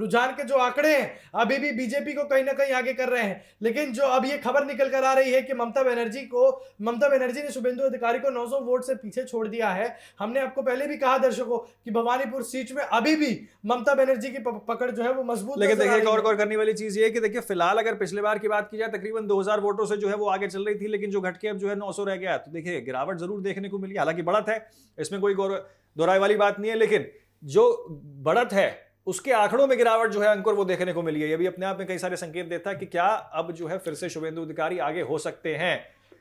रुझान के जो आंकड़े हैं अभी भी बीजेपी को कहीं ना कहीं आगे कर रहे हैं। लेकिन जो अब ये खबर निकल कर आ रही है कि ममता बनर्जी ने शुभेंदु अधिकारी को 900 वोट से पीछे छोड़ दिया है। हमने आपको पहले भी कहा दर्शकों कि भवानीपुर सीट में अभी भी ममता बनर्जी की पकड़ जो है वो मजबूत। लेकिन देखिए एक और करने वाली चीज ये है कि देखिए फिलहाल अगर पिछले बार की बात की जाए तकरीबन 2000 वोटों से जो है वो आगे चल रही थी, लेकिन जो घट के अब जो है 900 रह गया, तो देखिए गिरावट जरूर देखने को मिली। हालांकि बढ़त है, इसमें कोई दोहराई वाली बात नहीं है, लेकिन जो बढ़त है उसके आंकड़ों में गिरावट जो है अंकुर वो देखने को मिली है। ये भी अपने आप में कई सारे संकेत देता है कि क्या अब जो है फिर से शुभेंदु अधिकारी आगे हो सकते हैं।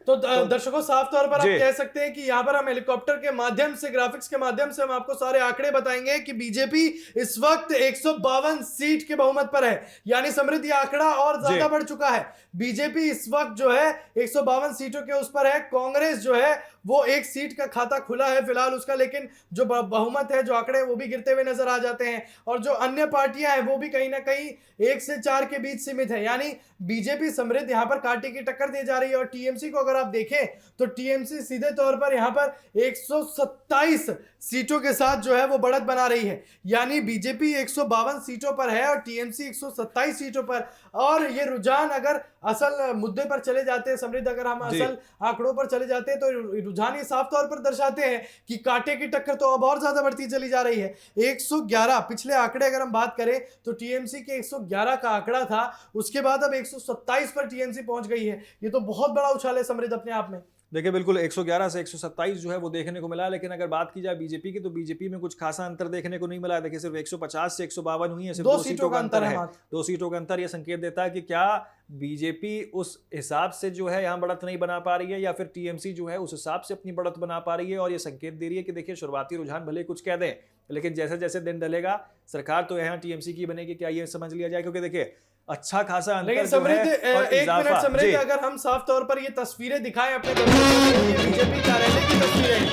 तो दर्शकों साफ तौर पर आप कह सकते हैं कि यहाँ पर हम हेलीकॉप्टर के माध्यम से, ग्राफिक्स के माध्यम से हम आपको सारे आंकड़े बताएंगे कि बीजेपी इस वक्त 152 सीट के बहुमत पर है, यानी समृद्धि आंकड़ा और ज्यादा बढ़ चुका है। बीजेपी इस वक्त जो है 152 सीटों के उस पर है। कांग्रेस जो है वो 1 सीट का खाता खुला है फिलहाल उसका, लेकिन जो बहुमत है, जो आंकड़े वो भी गिरते हुए नजर आ जाते हैं। और जो अन्य पार्टियां हैं वो भी कहीं ना कहीं 1 से 4 के बीच सीमित है, यानी बीजेपी समृद्ध यहाँ पर कांटे की टक्कर दे जा रही है। और टीएमसी को अगर आप देखें तो टीएमसी सीधे तौर पर यहाँ पर 127 सीटों के साथ जो है वो बढ़त बना रही है, यानी बीजेपी 152 सीटों पर है और टीएमसी 127 सीटों पर। और ये रुझान अगर असल मुद्दे पर चले जाते हैं समृद्ध, अगर हम असल आंकड़ों पर चले जाते हैं तो रुझान ये साफ तौर पर दर्शाते हैं कि कांटे की टक्कर तो अब और ज्यादा बढ़ती चली जा रही है। 111 पिछले आंकड़े अगर हम बात करें तो टीएमसी के 111 का आंकड़ा था, उसके बाद अब 127 पर टीएमसी पहुंच गई है। ये तो बहुत बड़ा उछाल है समृद्ध अपने आप में। देखिए बिल्कुल 111 से 127 जो है वो देखने को मिला, लेकिन अगर बात की जाए बीजेपी की तो बीजेपी में कुछ खासा अंतर देखने को नहीं मिला। देखिए सिर्फ 150 से 152 हुई है, सिर्फ 2 सीटों का अंतर है। 2 सीटों का अंतर ये संकेत देता है कि क्या बीजेपी उस हिसाब से जो है यहाँ बढ़त नहीं बना पा रही है, या फिर टीएमसी जो है उस हिसाब से अपनी बढ़त बना पा रही है। और ये संकेत दे रही है कि देखिए शुरुआती रुझान भले कुछ कह दें, लेकिन जैसे जैसे दिन ढलेगा सरकार तो यहाँ टीएमसी की बनेगी, क्या ये समझ लिया जाए। क्योंकि देखिए अच्छा खासा अंतर जो है। एक मिनट समृद्ध, अगर हम साफ तौर पर ये तस्वीरें दिखाएं अपने बीजेपी कार्यालय की तस्वीरें,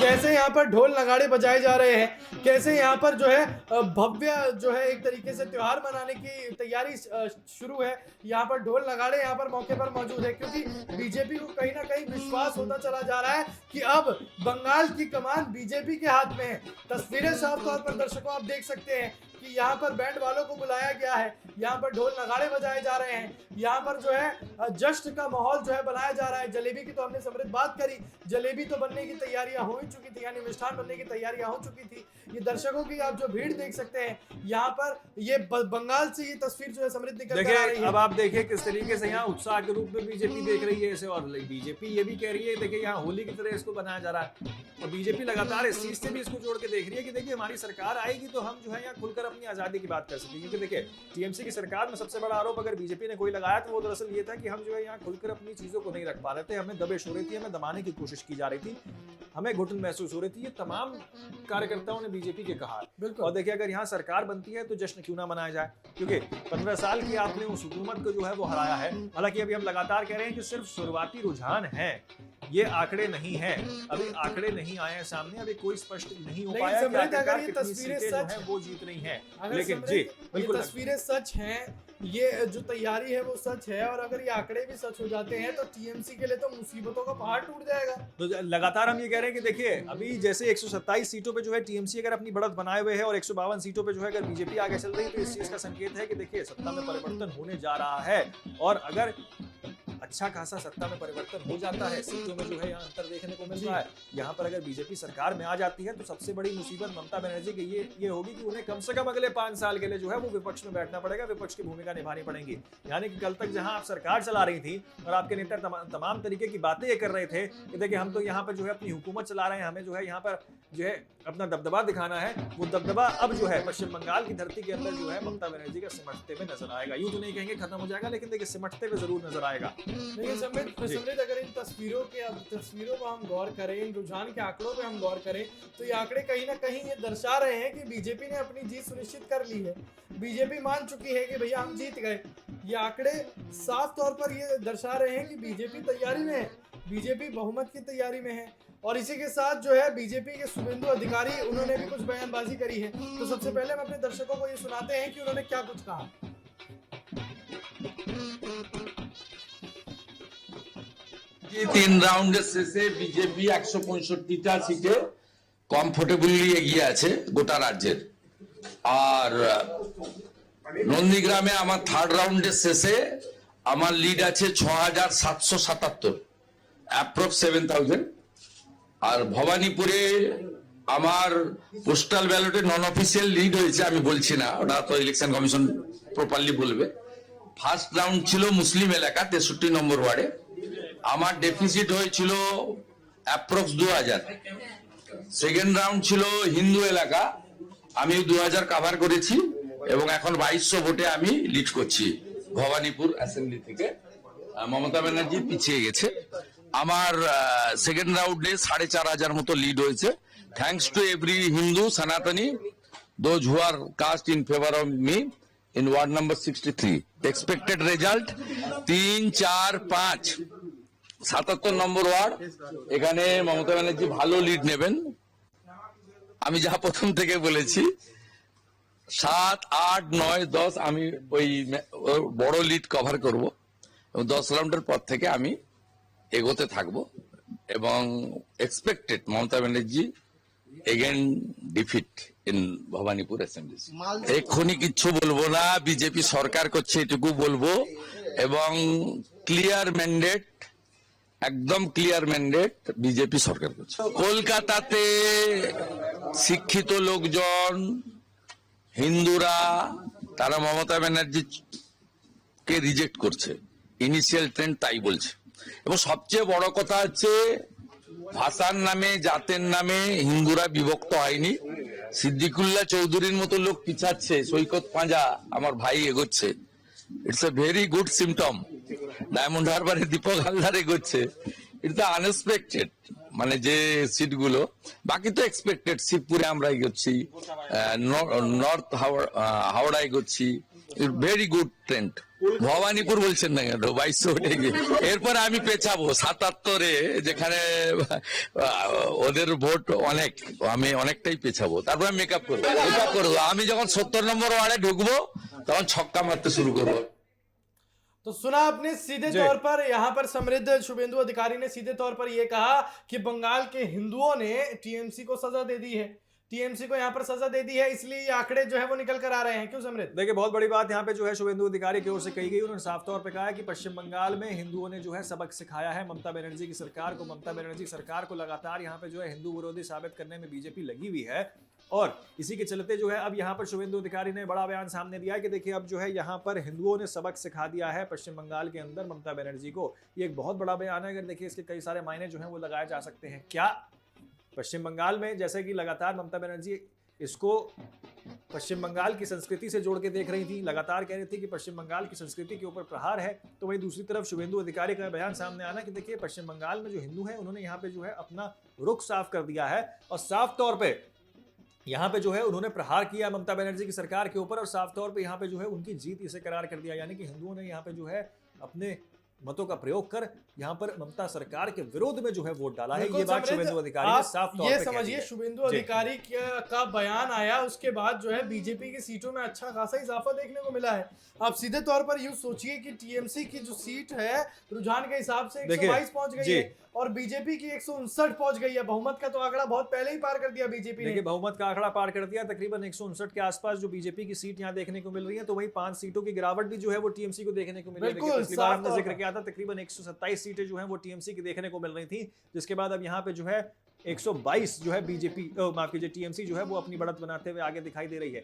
कैसे यहाँ पर ढोल नगाड़े बजाए जा रहे हैं, कैसे यहाँ पर जो है भव्य जो है एक तरीके से त्योहार मनाने की तैयारी शुरू है। यहाँ पर ढोल नगाड़े यहाँ पर मौके पर मौजूद है, क्योंकि बीजेपी को कहीं ना कहीं विश्वास होता चला जा रहा है कि अब बंगाल की कमान बीजेपी के हाथ में है। तस्वीरें साफ तौर पर दर्शकों आप देख सकते हैं कि यहाँ पर बैंड वालों को बुलाया गया है, यहाँ पर ढोल नगाड़े बजाए जा रहे हैं, यहाँ पर जो है जश्न का माहौल जो है बनाया जा रहा है। जलेबी की तो हमने समृद्ध बात करी, जलेबी तो बनने की तैयारियां हो ही चुकी थी, यानी मिष्ठान बनने की तैयारियां हो चुकी थी। ये दर्शकों की आप जो भीड़ देख सकते हैं यहाँ पर, ये बंगाल से ये तस्वीर जो है समृद्ध निकल कर आ रही है। अब आप देखिए किस तरीके से यहाँ उत्साह के रूप में बीजेपी देख रही है इसे, और बीजेपी ये भी कह रही है देखिए यहाँ होली की तरह इसको बनाया जा रहा है। और बीजेपी लगातार इस चीज से भी इसको जोड़ के देख रही है कि देखिए हमारी सरकार आएगी तो हम जो है यहाँ खुलकर अपनी आजादी की बात कर सकेंगे। क्योंकि देखिए टीएमसी की सरकार में सबसे बड़ा आरोप अगर बीजेपी ने कोई लगाया तो वो दरअसल ये था कि हम जो है यहाँ खुलकर अपनी चीजों को नहीं रख पा रहे थे, हमें दबिश हो रही थी, हमें दबाने की कोशिश की जा रही थी, हमें घुटन महसूस हो रही थी। ये तमाम कार्यकर्ताओं ने बीजेपी के कहा। और देखिए अगर यहाँ सरकार बनती है तो जश्न क्यों ना मनाया जाए, क्योंकि 15 साल की आपने उस हुकूमत को जो है वो हराया है। हालांकि अभी हम लगातार कह रहे हैं कि सिर्फ शुरुआती रुझान है, ये आंकड़े नहीं है, अभी आंकड़े नहीं आए हैं सामने, अभी कोई स्पष्ट नहीं हो पाया कि आखिरकार कितनी सीटें जो हैं वो जीत रही हैं। लेकिन जी बिल्कुल तस्वीरें सच हैं, ये जो तैयारी है वो सच है, और अगर ये आंकड़े भी सच हो जाते हैं तो टीएमसी के लिए तो मुसीबतों का पहाड़ टूट जाएगा। तो लगातार हम ये कह रहे हैं कि देखिए अभी जैसे 127 सीटों पे जो है टीएमसी अगर अपनी बढ़त बनाए हुए है और 152 सीटों पे जो है अगर बीजेपी आगे चल रही है, तो इस चीज का संकेत है कि देखिए सत्ता में परिवर्तन होने जा रहा है। और अगर अच्छा खासा सत्ता में परिवर्तन हो जाता है, सीटों में जो है यहाँ अंतर देखने को मिल रहा है, यहाँ पर अगर बीजेपी सरकार में आ जाती है तो सबसे बड़ी मुसीबत ममता बनर्जी की ये होगी कि उन्हें कम से कम अगले 5 साल के लिए जो है वो विपक्ष में बैठना पड़ेगा, विपक्ष की भूमिका निभानी पड़ेगी। यानी कि कल तक जहां आप सरकार चला रही थी और आपके नेता तमाम तरीके की बातें ये कर रहे थे कि देखिए हम तो यहाँ पर जो है अपनी हुकूमत चला रहे हैं, हमें जो है यहाँ पर जो है अपना दबदबा दिखाना है, वो दबदबा अब जो है पश्चिम बंगाल की धरती के अंदर जो है ममता बनर्जी का सिमटते हुए नजर आएगा। यूं तो नहीं कहेंगे खत्म हो जाएगा, लेकिन देखिए सिमटते हुए जरूर नजर आएगा। समृद्ध अगर इन तस्वीरों को हम गौर करें, इन रुझान के आंकड़ों पे हम गौर करें, तो ये आंकड़े कहीं ना कहीं ये दर्शा रहे हैं कि बीजेपी ने अपनी जीत सुनिश्चित कर ली है। बीजेपी मान चुकी है कि भैया हम जीत गए। ये आंकड़े साफ तौर पर ये दर्शा रहे हैं कि बीजेपी तैयारी में है, बीजेपी बहुमत की तैयारी में है। और इसी के साथ जो है बीजेपी के शुभेंदु अधिकारी, उन्होंने भी कुछ बयानबाजी करी है। तो सबसे पहले हम अपने दर्शकों को ये सुनाते हैं कि उन्होंने क्या कुछ कहा। ये 3 রাউন্ডের শেষে বিজেপি 165টা সিটে কমফোর্টেবলি এগিয়ে আছে গোটা রাজ্যের। আর নন্দীগ্রামে আমার থার্ড রাউন্ডের শেষে আমার লিড আছে 6,777, অ্যাপ্রক্স 7,000। আর ভবানীপুরে আমার পোস্টাল ব্যালটে নন অফিসিয়াল লিড হয়েছে, আমি বলছি না, ওটা তো ইলেকশন কমিশন প্রপারলি বলবে। ফার্স্ট রাউন্ড ছিল মুসলিম এলাকা 63 নম্বর ওয়ার্ডে, আমার ডেফিসিট হয়েছিল অ্যাপ্রক্স 2,000। সেকেন্ড রাউন্ড ছিল হিন্দু এলাকা, আমি 2,000 কাভার করেছি এবং এখন 2,200 ভোটে আমি লিড করছি ভবানীপুর অ্যাসেম্বলি থেকে। মমতা ব্যানার্জি পিছিয়ে গেছে। আমার সেকেন্ড রাউন্ডে 4,500 মতো লিড হয়েছে, thanks to every Hindu Sanatani those who are cast in favour of me in ward number 63. Expected result 3, 4, 5, 77 number word. এখানে মমতা ব্যানার্জি ভালো লিড নেবেন। আমি যা প্রথম থেকে বলেছি 7, 8, 9, 10 আমি ওই বড় লিড কভার করব এবং 10 রাউন্ডের পর থেকে আমি এগোতে থাকব এবং expected Mamata Banerjee again defeat in Bhabanipur assembly. এক্ষুনি কিচ্ছু বলবো না, বিজেপি সরকার করছে এটুকু বলবো এবং ক্লিয়ার ম্যান্ডেট, একদম ক্লিয়ার ম্যান্ডেট বিজেপি সরকার করছে। কলকাতাতে শিক্ষিত লোকজন, হিন্দুরা, তারা মমতা ব্যানার্জি কে রিজেক্ট করছে, ইনিশিয়াল ট্রেন্ড তাই বলছে। এবং সবচেয়ে বড় কথা হচ্ছে ভাষার নামে, জাতের নামে হিন্দুরা বিভক্ত হয়নি। সিদ্দিকুল্লাহ চৌধুরীর মতো লোক পিছাচ্ছে, সৈকত পাঁজা আমার ভাই এগোচ্ছে, it's a very good symptom. ডায়মন্ড হারবারে দীপক হালদার এগোচ্ছে, ইটস আনএক্সপেক্টেড। মানে যে সিটগুলো, বাকি তো এক্সপেক্টেড। শিবপুরে আমরা এগোচ্ছি, নর্থ হাওড়া এগোচ্ছি, ভেরি গুড ট্রেন্ড। ভবানীপুর বলছেন না কেন, 2,200 উঠে গিয়ে এরপরে আমি পেছাবো 77-এ, যেখানে ওদের ভোট অনেক, আমি অনেকটাই পেছাবো, তারপরে মেকআপ করবো। আমি যখন 70 নম্বর ওয়ার্ডে ঢুকবো তখন ছক্কা মারতে শুরু করবো। तो सुना आपने सीधे तौर पर यहाँ पर समृद्ध शुभेंदु अधिकारी ने सीधे तौर पर यह कहा कि बंगाल के हिंदुओं ने टीएमसी को सजा दे दी है, टीएमसी को यहाँ पर सजा दे दी है, इसलिए ये आंकड़े जो है वो निकल कर आ रहे हैं। क्यों समृद्ध? देखिए, बहुत बड़ी बात यहाँ पे जो है शुभेंदु अधिकारी की ओर से कही गई। उन्होंने साफ तौर पे कहा है कि पश्चिम बंगाल में हिंदुओं ने जो है सबक सिखाया है ममता बनर्जी की सरकार को। ममता बनर्जी सरकार को लगातार यहाँ पे जो है हिंदू विरोधी साबित करने में बीजेपी लगी हुई है और इसी के चलते जो है अब यहाँ पर शुभेंदु अधिकारी ने बड़ा बयान सामने दिया है कि देखिए अब जो है यहाँ पर हिंदुओं ने सबक सिखा दिया है पश्चिम बंगाल के अंदर ममता बनर्जी को। ये एक बहुत बड़ा बयान है। अगर देखिए इसके कई सारे मायने जो है वो लगाए जा सकते हैं। क्या पश्चिम बंगाल में जैसे कि लगातार ममता बनर्जी इसको पश्चिम बंगाल की संस्कृति से जोड़ के देख रही थी, लगातार कह रही थी कि पश्चिम बंगाल की संस्कृति के ऊपर प्रहार है, तो वहीं दूसरी तरफ शुभेंदु अधिकारी का बयान सामने आना कि देखिए पश्चिम बंगाल में जो हिंदू हैं उन्होंने यहाँ पे जो है अपना रुख साफ कर दिया है और साफ तौर पे यहाँ पे जो है उन्होंने प्रहार किया ममता बनर्जी की सरकार के ऊपर और साफ तौर पे यहाँ पे जो है उनकी जीत इसे करार कर दिया। यानी कि हिंदुओं ने यहाँ पे जो है अपने मतों का प्रयोग कर यहाँ पर ममता सरकार के विरोध में जो है वोट डाला है। ये बात शुभेंदु अधिकारी ने साफ तौर पे समझिए, शुभेंदु अधिकारी का बयान आया उसके बाद जो है बीजेपी की सीटों में अच्छा खासा इजाफा देखने को मिला है। आप सीधे तौर पर यूं सोचिए कि टीएमसी की जो सीट है रुझान के हिसाब से 122 पहुंच गई है और बीजेपी की 159 पहुंच गई है। बहुमत का तो आंकड़ा बहुत पहले ही पार कर दिया बीजेपी ने। देखिए, बहुमत का आंकड़ा पार कर दिया, तकरीबन 159 के आसपास जो बीजेपी की सीट यहाँ देखने को मिल रही है, तो वही 5 सीटों की गिरावट भी जो है वो टीएमसी को देखने को मिल रही है। पिछली बार हमने जिक्र किया था तकरीबन 127 सीटें जो है वो टीएमसी की देखने को मिल रही थी, जिसके बाद अब यहाँ पे जो है 122 जो है बीजेपी माफ कीजिए टीएमसी जो है वो अपनी बढ़त बनाते हुए आगे दिखाई दे रही है।